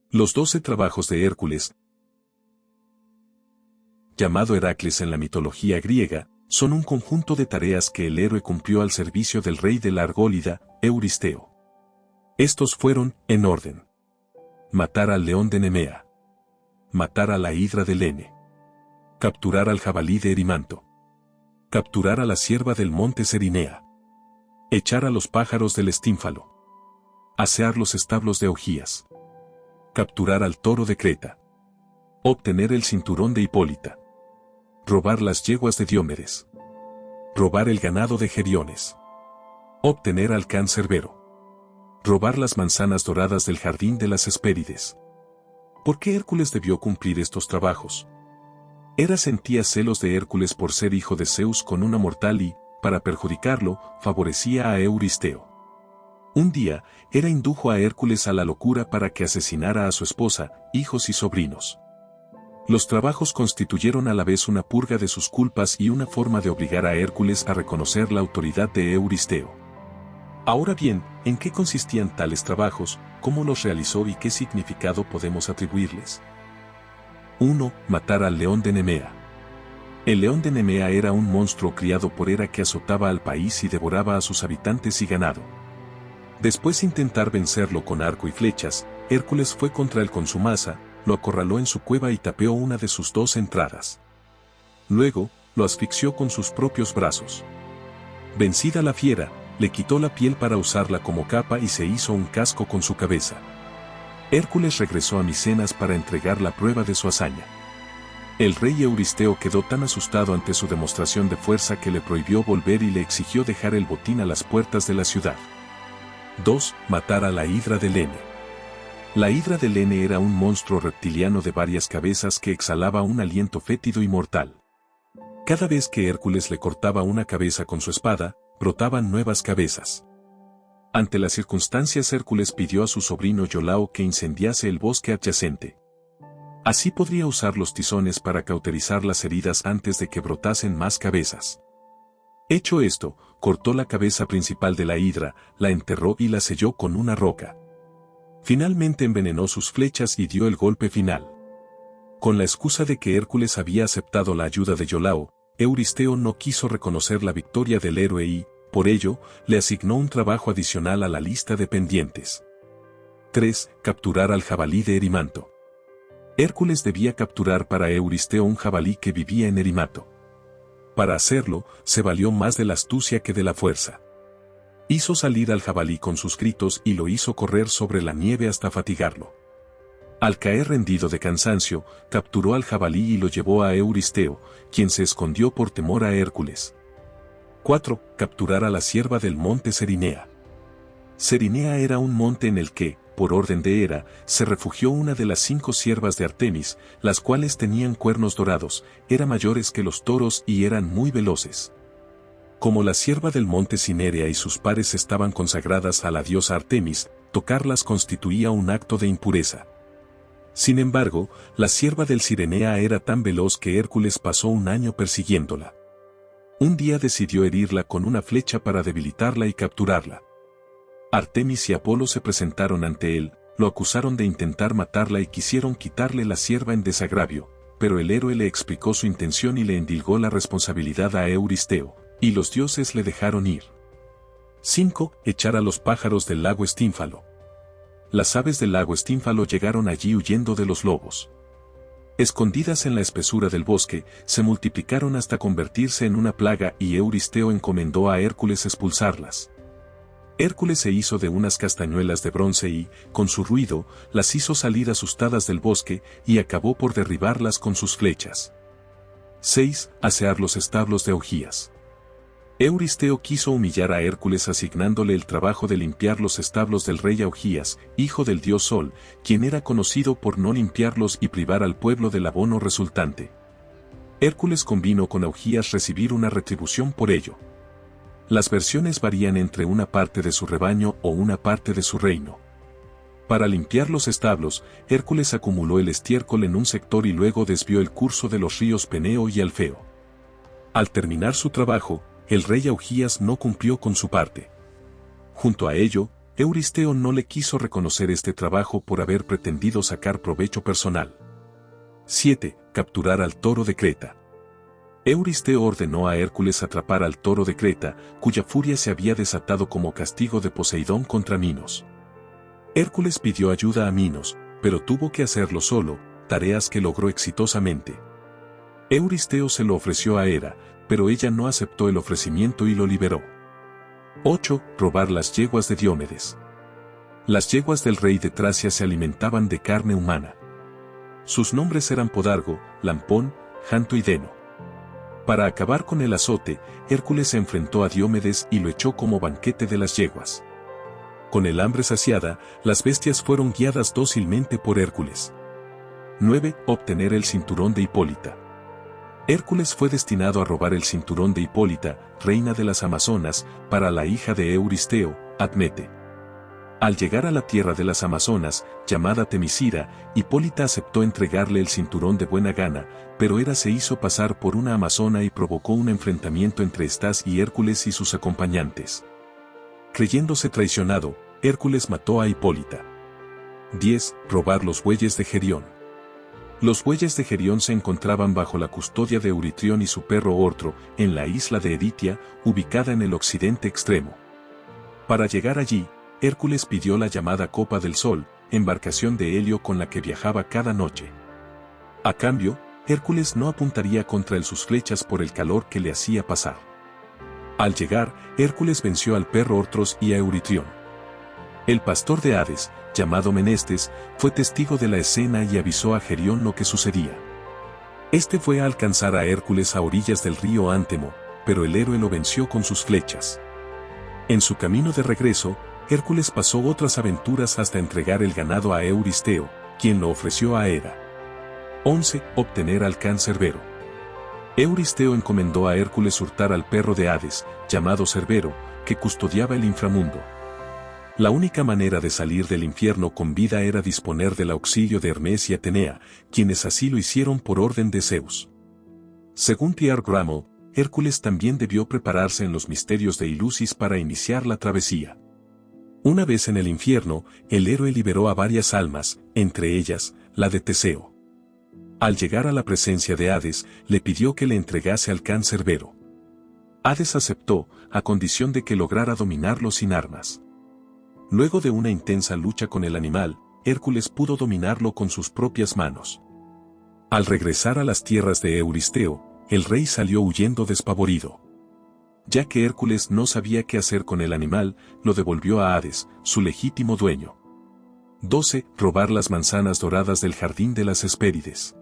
Los 12 trabajos de Hércules, llamado Heracles en la mitología griega, son un conjunto de tareas que el héroe cumplió al servicio del rey de la Argólida, Euristeo. Estos fueron, en orden: matar al león de Nemea, matar a la hidra de Lene, capturar al jabalí de Erimanto, capturar a la cierva del monte Cerinea, echar a los pájaros del Estínfalo, asear los establos de Augías, capturar al toro de Creta, obtener el cinturón de Hipólita, robar las yeguas de Diomedes, robar el ganado de Geriones, obtener al can Cerbero, robar las manzanas doradas del jardín de las Hespérides. ¿Por qué Hércules debió cumplir estos trabajos? Hera sentía celos de Hércules por ser hijo de Zeus con una mortal y, para perjudicarlo, favorecía a Euristeo. Un día, Hera indujo a Hércules a la locura para que asesinara a su esposa, hijos y sobrinos. Los trabajos constituyeron a la vez una purga de sus culpas y una forma de obligar a Hércules a reconocer la autoridad de Euristeo. Ahora bien, ¿en qué consistían tales trabajos, cómo los realizó y qué significado podemos atribuirles? 1. Matar al león de Nemea. El león de Nemea era un monstruo criado por Hera que azotaba al país y devoraba a sus habitantes y ganado. Después de intentar vencerlo con arco y flechas, Hércules fue contra él con su maza, lo acorraló en su cueva y tapeó una de sus 2 entradas. Luego, lo asfixió con sus propios brazos. Vencida la fiera, le quitó la piel para usarla como capa y se hizo un casco con su cabeza. Hércules regresó a Micenas para entregar la prueba de su hazaña. El rey Euristeo quedó tan asustado ante su demostración de fuerza que le prohibió volver y le exigió dejar el botín a las puertas de la ciudad. 2. Matar a la hidra de Lene. La hidra de Lene era un monstruo reptiliano de varias cabezas que exhalaba un aliento fétido y mortal. Cada vez que Hércules le cortaba una cabeza con su espada, brotaban nuevas cabezas. Ante las circunstancias, Hércules pidió a su sobrino Iolao que incendiase el bosque adyacente. Así podría usar los tizones para cauterizar las heridas antes de que brotasen más cabezas. Hecho esto, cortó la cabeza principal de la hidra, la enterró y la selló con una roca. Finalmente envenenó sus flechas y dio el golpe final. Con la excusa de que Hércules había aceptado la ayuda de Iolao, Euristeo no quiso reconocer la victoria del héroe y, por ello, le asignó un trabajo adicional a la lista de pendientes. 3. Capturar al jabalí de Erimanto. Hércules debía capturar para Euristeo un jabalí que vivía en Erimato. Para hacerlo, se valió más de la astucia que de la fuerza. Hizo salir al jabalí con sus gritos y lo hizo correr sobre la nieve hasta fatigarlo. Al caer rendido de cansancio, capturó al jabalí y lo llevó a Euristeo, quien se escondió por temor a Hércules. 4. Capturar a la cierva del monte Cerinea. Cerinea era un monte en el que, por orden de Hera, se refugió una de las 5 ciervas de Artemis, las cuales tenían cuernos dorados, eran mayores que los toros y eran muy veloces. Como la cierva del monte Cinerea y sus pares estaban consagradas a la diosa Artemis, tocarlas constituía un acto de impureza. Sin embargo, la cierva del Cirenea era tan veloz que Hércules pasó un año persiguiéndola. Un día decidió herirla con una flecha para debilitarla y capturarla. Artemis y Apolo se presentaron ante él, lo acusaron de intentar matarla y quisieron quitarle la cierva en desagravio, pero el héroe le explicó su intención y le endilgó la responsabilidad a Euristeo, y los dioses le dejaron ir. 5. Echar a los pájaros del lago Estínfalo. Las aves del lago Estínfalo llegaron allí huyendo de los lobos. Escondidas en la espesura del bosque, se multiplicaron hasta convertirse en una plaga y Euristeo encomendó a Hércules expulsarlas. Hércules se hizo de unas castañuelas de bronce y, con su ruido, las hizo salir asustadas del bosque y acabó por derribarlas con sus flechas. 6. Asear los establos de Augías. Euristeo quiso humillar a Hércules asignándole el trabajo de limpiar los establos del rey Augías, hijo del dios Sol, quien era conocido por no limpiarlos y privar al pueblo del abono resultante. Hércules convino con Augías recibir una retribución por ello. Las versiones varían entre una parte de su rebaño o una parte de su reino. Para limpiar los establos, Hércules acumuló el estiércol en un sector y luego desvió el curso de los ríos Peneo y Alfeo. Al terminar su trabajo, el rey Augías no cumplió con su parte. Junto a ello, Euristeo no le quiso reconocer este trabajo por haber pretendido sacar provecho personal. 7. Capturar al toro de Creta. Euristeo ordenó a Hércules atrapar al toro de Creta, cuya furia se había desatado como castigo de Poseidón contra Minos. Hércules pidió ayuda a Minos, pero tuvo que hacerlo solo, tareas que logró exitosamente. Euristeo se lo ofreció a Hera, pero ella no aceptó el ofrecimiento y lo liberó. 8. Robar las yeguas de Diomedes. Las yeguas del rey de Tracia se alimentaban de carne humana. Sus nombres eran Podargo, Lampón, Janto y Deno. Para acabar con el azote, Hércules se enfrentó a Diomedes y lo echó como banquete de las yeguas. Con el hambre saciada, las bestias fueron guiadas dócilmente por Hércules. 9. Obtener el cinturón de Hipólita. Hércules fue destinado a robar el cinturón de Hipólita, reina de las Amazonas, para la hija de Euristeo, Admete. Al llegar a la tierra de las Amazonas, llamada Temisira, Hipólita aceptó entregarle el cinturón de buena gana, pero Hera se hizo pasar por una amazona y provocó un enfrentamiento entre estas y Hércules y sus acompañantes. Creyéndose traicionado, Hércules mató a Hipólita. 10. Robar los bueyes de Gerión. Los bueyes de Gerión se encontraban bajo la custodia de Euritrión y su perro Ortro, en la isla de Eritia, ubicada en el occidente extremo. Para llegar allí, Hércules pidió la llamada Copa del Sol, embarcación de helio con la que viajaba cada noche. A cambio, Hércules no apuntaría contra él sus flechas por el calor que le hacía pasar. Al llegar, Hércules venció al perro Ortros y a Euritrión. El pastor de Hades, llamado Menestes, fue testigo de la escena y avisó a Gerión lo que sucedía. Este fue a alcanzar a Hércules a orillas del río Ántemo, pero el héroe lo venció con sus flechas. En su camino de regreso, Hércules pasó otras aventuras hasta entregar el ganado a Euristeo, quien lo ofreció a Hera. 11. Obtener al can Cerbero. Euristeo encomendó a Hércules hurtar al perro de Hades, llamado Cerbero, que custodiaba el inframundo. La única manera de salir del infierno con vida era disponer del auxilio de Hermes y Atenea, quienes así lo hicieron por orden de Zeus. Según Pierre Grammel, Hércules también debió prepararse en los misterios de Ilusis para iniciar la travesía. Una vez en el infierno, el héroe liberó a varias almas, entre ellas, la de Teseo. Al llegar a la presencia de Hades, le pidió que le entregase al can Cerbero. Hades aceptó, a condición de que lograra dominarlo sin armas. Luego de una intensa lucha con el animal, Hércules pudo dominarlo con sus propias manos. Al regresar a las tierras de Euristeo, el rey salió huyendo despavorido. Ya que Hércules no sabía qué hacer con el animal, lo devolvió a Hades, su legítimo dueño. 12. Robar las manzanas doradas del jardín de las Hespérides.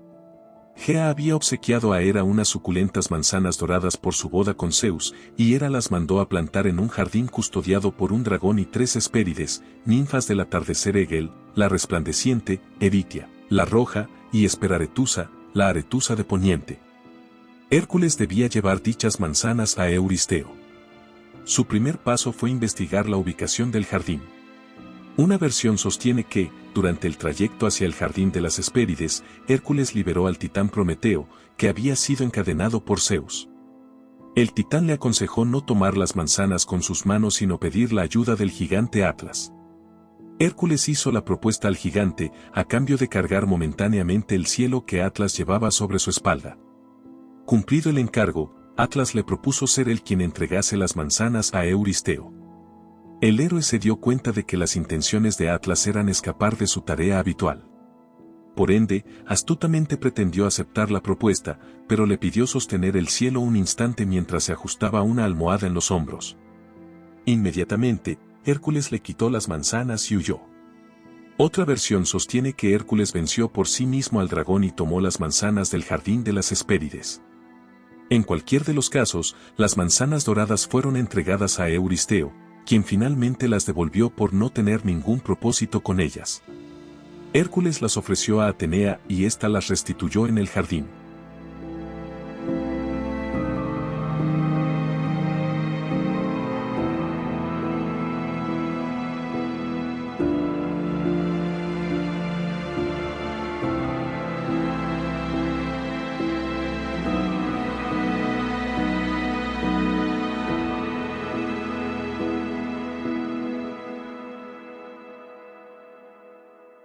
Gea había obsequiado a Hera unas suculentas manzanas doradas por su boda con Zeus, y Hera las mandó a plantar en un jardín custodiado por un dragón y 3 Hespérides, ninfas del atardecer Egel, la resplandeciente, Eritia, la roja, y Esperaretusa, la aretusa de poniente. Hércules debía llevar dichas manzanas a Euristeo. Su primer paso fue investigar la ubicación del jardín. Una versión sostiene que, durante el trayecto hacia el jardín de las Hespérides, Hércules liberó al titán Prometeo, que había sido encadenado por Zeus. El titán le aconsejó no tomar las manzanas con sus manos sino pedir la ayuda del gigante Atlas. Hércules hizo la propuesta al gigante, a cambio de cargar momentáneamente el cielo que Atlas llevaba sobre su espalda. Cumplido el encargo, Atlas le propuso ser él quien entregase las manzanas a Euristeo. El héroe se dio cuenta de que las intenciones de Atlas eran escapar de su tarea habitual. Por ende, astutamente pretendió aceptar la propuesta, pero le pidió sostener el cielo un instante mientras se ajustaba una almohada en los hombros. Inmediatamente, Hércules le quitó las manzanas y huyó. Otra versión sostiene que Hércules venció por sí mismo al dragón y tomó las manzanas del jardín de las Hespérides. En cualquier de los casos, las manzanas doradas fueron entregadas a Euristeo, quien finalmente las devolvió por no tener ningún propósito con ellas. Hércules las ofreció a Atenea y ésta las restituyó en el jardín.